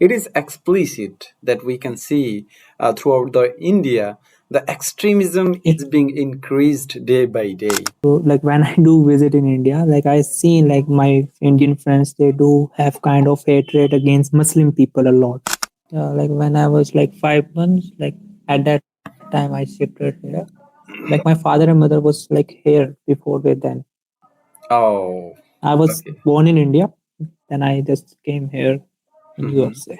it is explicit that we can see throughout the India, the extremism It is being increased day by day. so like when I do visit in India, like I seen like my Indian friends, they do have kind of hatred against Muslim people a lot. Yeah, like when I was like 5 months, like at that time I shifted here. Like my father and mother was like here before they then. Oh, I was okay. born in India, then I just came here in Mhm. USA.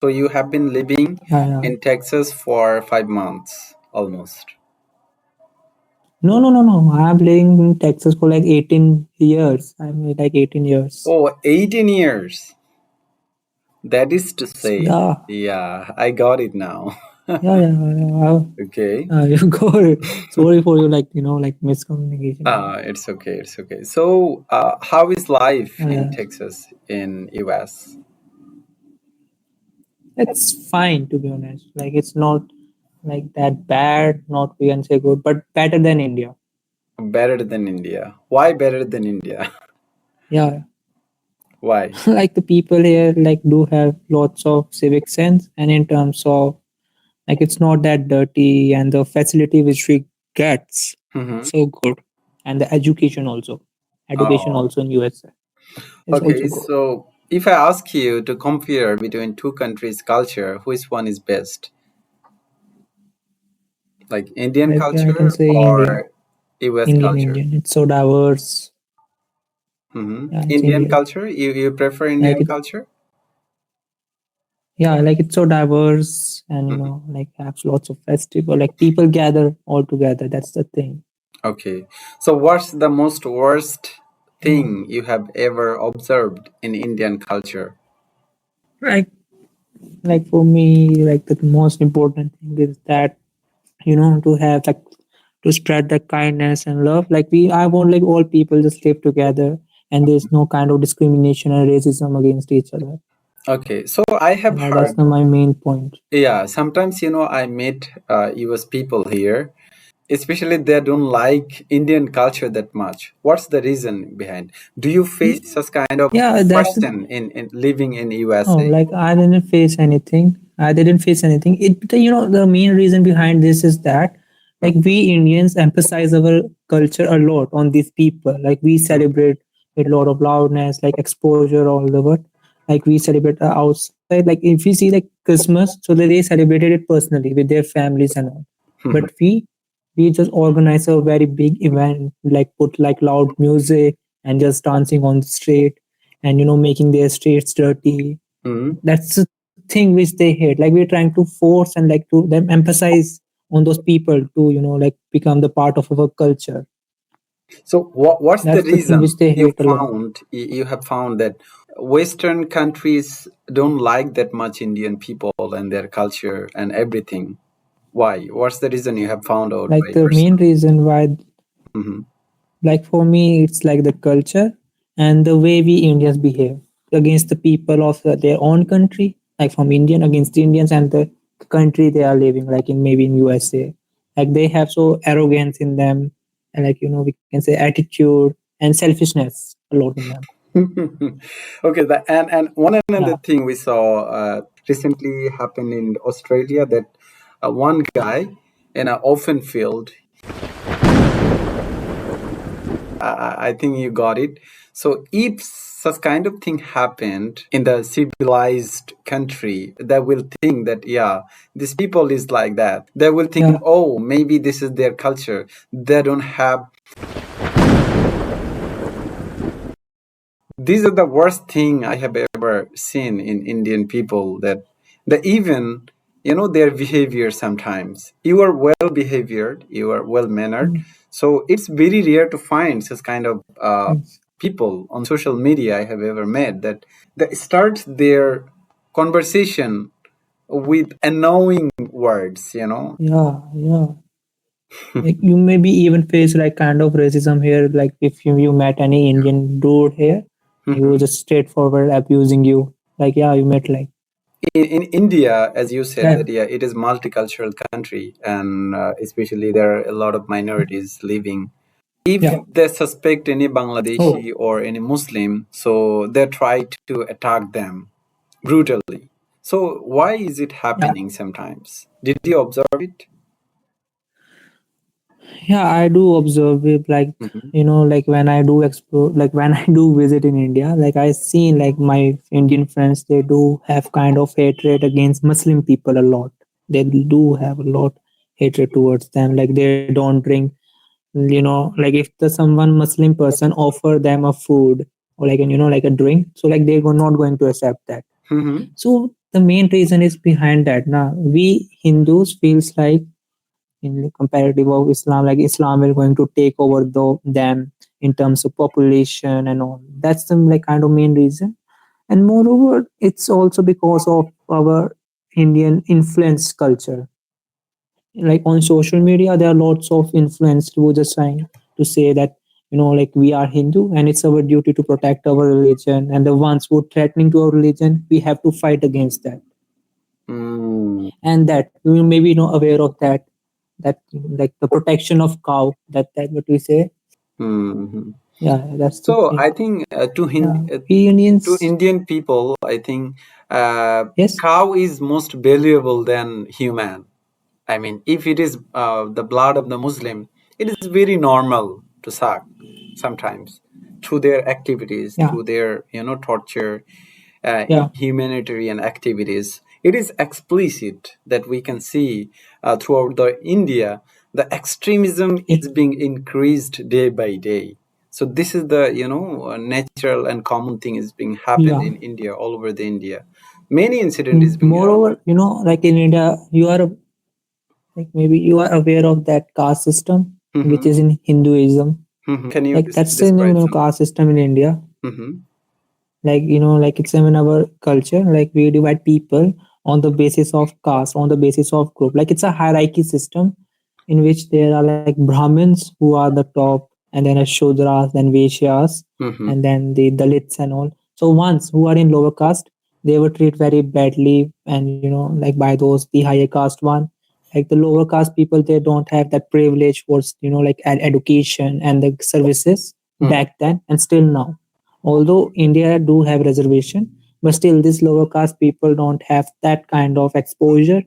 So you have been living Yeah, yeah. in Texas for 5 months almost. No, no, no, no. I'm living in Texas for like 18 years. I'm like 18 years. Oh, 18 years. That is to say, Yeah, yeah, I got it now. yeah, yeah. Yeah. Okay. You got it. Sorry for you, like like miscommunication and all. It's okay. It's okay. So, how is life in Yeah, Texas in US? it's fine to be honest. Like it's not like that bad. Not we can say good, but better than India. Better than India. Why better than India? Yeah, Why? like the people here like do have lots of civic sense, and in terms of like it's not that dirty, and the facility which we gets Hmm. so good, and the education Oh, also in USA is also okay. good. So, if I ask you to compare between two countries' culture, which one is best? Like Indian Like I can culture say Indian, or US culture? Indian. It's so diverse. Yeah, it's Indian Indian. culture? You prefer Like Indian it, culture? yeah, like it's so diverse, and Hmm. like has lots of festival. Like people gather all together. That's the thing. Okay. So, what's the most worst Yeah, thing you have ever observed in Indian culture? like for me, like the most important thing is that to have like to spread the kindness and love. Like I want like all people just live together, and there's no kind of discrimination and racism against each other. Okay. So, I have Yeah, that's heard, my main point. yeah, sometimes, I meet US people here, especially they don't like Indian culture that much. What's the reason behind? Do you face such kind of Yeah, question in living in oh, USA? like I didn't face anything. I didn't face anything. The main reason behind this is that like we Indians emphasize our culture a lot on these people. Like we celebrate with a lot of loudness, like exposure all over. Like we celebrate outside. Like if we see like Christmas, so they celebrated it personally with their families and all. But we just organize a very big event, like put like loud music and just dancing on the street, and making their streets dirty. Mhm. That's the thing which they hate. Like we're trying to force and like to them emphasize on those people to like become the part of our culture. So what's the That's the thing reason which they you hate a lot. found you have found that Western countries don't like that much Indian people and their culture and everything? Why? What's the reason you have found out by Like the main yourself? reason why, Hmm. like for me, it's like the culture and the way we Indians behave against the people of their own country, like from Indian against Indians and the country they are living, like in maybe in USA. Like they have so arrogance in them, and like we can say attitude and selfishness a lot in them. Okay, and one Yeah, another thing we saw recently happened in Australia that one guy in an open field, I think you got it. So if such kind of thing happened in the civilized country, they will think that yeah, these people is like that. They will think, yeah, oh, maybe this is their culture. They don't have. These are the worst thing I have ever seen in Indian people. That even their behavior sometimes. You are well behaved, you are well mannered. mm, So it's very rare to find such kind of yes, people on social media I have ever met that starts their conversation with annoying words. yeah, yeah. Like you maybe even face like kind of racism here. Like if you met any Indian dude here, he was just straightforward abusing you. Like yeah, you met like in India, as you said, yeah, that yeah, it is multicultural country, and especially there are a lot of minorities living. If yeah. they suspect any Oh, Bangladeshi or any Muslim, so they try to attack them brutally. So why is it Yeah, happening sometimes? Did you observe it? yeah, I do observe it. Like, Hmm. like when I do explore, like when I do visit in India, like I seen like my Indian friends, they do have kind of hatred against Muslim people a lot. They do have a lot hatred towards them. Like they don't drink. Like if the someone Muslim person offer them a food or like like a drink, so like they're not going to accept that. Hmm. So the main reason is behind that. Now we Hindus feels like in the comparative of Islam, like Islam is going to take over them in terms of population and all. That's the like kind of main reason. And moreover, it's also because of our Indian influence culture. Like on social media, there are lots of influence who just trying to say that like we are Hindu and it's our duty to protect our religion, and the ones who are threatening to our religion, we have to fight against that. Mm. And that you may be aware of that, that like the protection of cow, that what we say. Hmm. Yeah, that's the So thing. I think Yeah, we to Indians. Indian people, I think Yes. cow is most valuable than human. I mean, if it is the blood of the Muslim, it is very normal to suck sometimes through their activities, Yeah. through their torture, Yeah. humanitarian activities. It is explicit that we can see throughout the India the extremism It. is being increased day by day. So this is the natural and common thing is being happened Yeah. in India, all over the India. Many incident is being Moreover, like in India, you are like maybe you are aware of that caste system which Mhm. is in Hinduism. Can you Like that's the describe some? caste system in India. Hmm. Like like it's in our culture, like we divide people on the basis of caste, on the basis of group. Like it's a hierarchy system in which there are like Brahmins who are the top, and then a Shudras, then Vaishyas, Hmm. and then the Dalits and all. So ones who are in lower caste, they were treated very badly, and like by those the higher caste one. Like the lower caste people, they don't have that privilege for like education and the services Hmm. back then and still now. Although India do have reservation, but still these lower caste people don't have that kind of exposure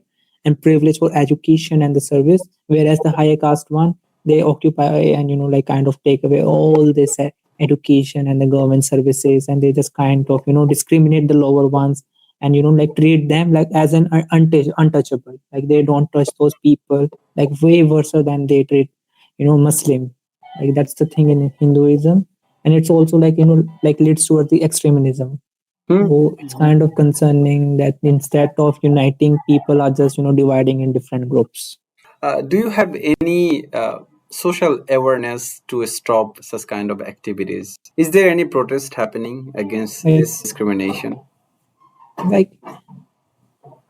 and privilege for education and the service, whereas the higher caste one, they occupy and like kind of take away all this education and the government services, and they just kind of discriminate the lower ones, and like treat them like as an untouchable. Like they don't touch those people, like way worse than they treat Muslim. Like that's the thing in Hinduism, and it's also like like leads toward the extremism. So it's Hmm. kind of concerning that instead of uniting, people are just dividing in different groups. Do you have any social awareness to stop such kind of activities? Is there any protest happening against Like, this discrimination? like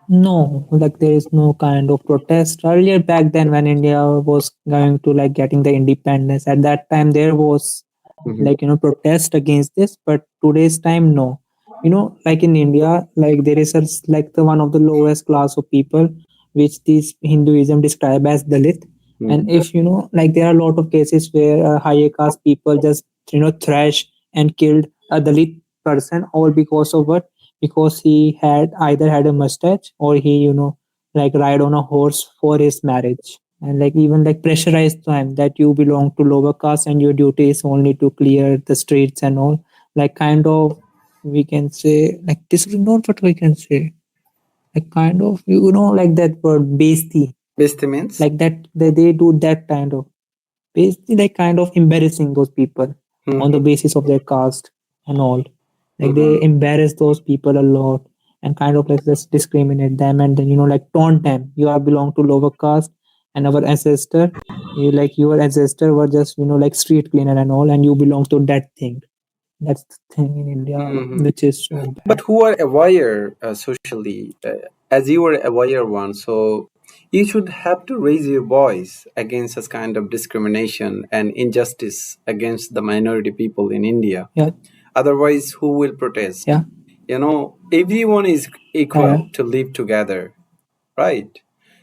no, like there is no kind of protest. Earlier back then when India was going to like getting the independence, at that time there was Hmm. like protest against this, but today's time no. Like in India, like there is like the one of the lowest class of people which this Hinduism describe as Dalit. And Hmm. if like there are a lot of cases where higher caste people just thrash and killed a Dalit person, all because of what? Because he had either had a mustache, or he like ride on a horse for his marriage, and like even like pressurized them that you belong to lower caste and your duty is only to clear the streets and all. Like kind of, we can say, like this is not what we can say, like kind of like that word basti, Besti means? like that they do that kind of basically like kind of embarrassing those people on the Hmm. basis of their caste and all. Like they Hmm. embarrass those people a lot, and kind of like just discriminate them, and then like taunt them, you are belong to lower caste, and our ancestor, you like your ancestor were just like street cleaner and all, and you belong to that thing. That's the thing in India Hmm. which is so But bad. who are aware socially, as you are aware one, so you should have to raise your voice against such kind of discrimination and injustice against the minority people in India. Yeah. Otherwise, who will protest? Yeah. Everyone is Yeah. equal to live together, right?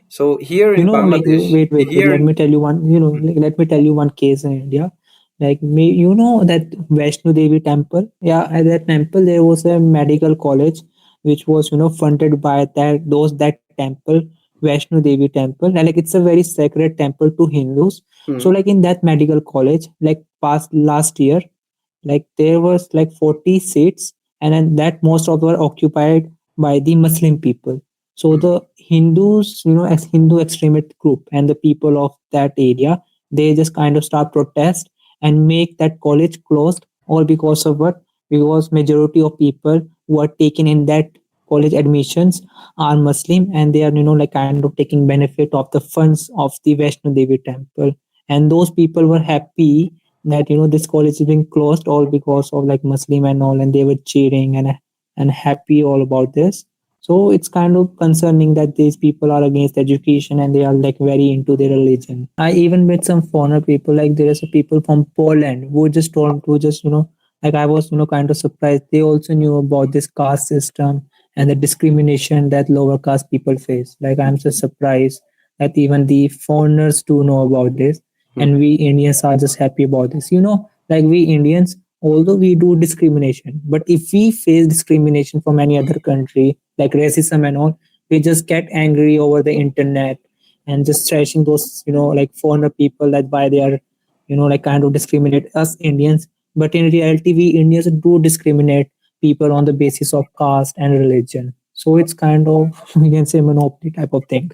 So here in Like Bangladesh, wait. here Let in me tell you one. Like, let me tell you one case in India. Like that Vaishno Devi temple. Yeah, at that temple there was a medical college which was funded by that temple, Vaishno Devi temple, and like it's a very sacred temple to Hindus. So Hmm. like in that medical college, like past last year, like there was like 40 seats, and then that most of were occupied by the Muslim people. So Hmm. the Hindus, as Hindu extremist group and the people of that area, they just kind of start protest and make that college closed, all because of what? Because majority of people who are taken in that college admissions are Muslim, and they are like kind of taking benefit of the funds of the Vaishno Devi temple. And those people were happy that this college is being closed all because of like Muslim and all, and they were cheering and happy all about this. So it's kind of concerning that these people are against education and they are like very into their religion. I even met some foreigner people, like there is a people from Poland who just told who just like I was kind of surprised. They also knew about this caste system and the discrimination that lower caste people face. Like I'm just surprised that even the foreigners do know about this, and Hmm. we Indians are just happy about this. Like we Indians, although we do discrimination, but if we face discrimination from any other country, like racism and all, we just get angry over the internet and just trashing those, like foreigner people that why they are, like kind of discriminate us Indians. But in reality, we Indians do discriminate people on the basis of caste and religion. So it's kind of, we can say, monopoly type of thing.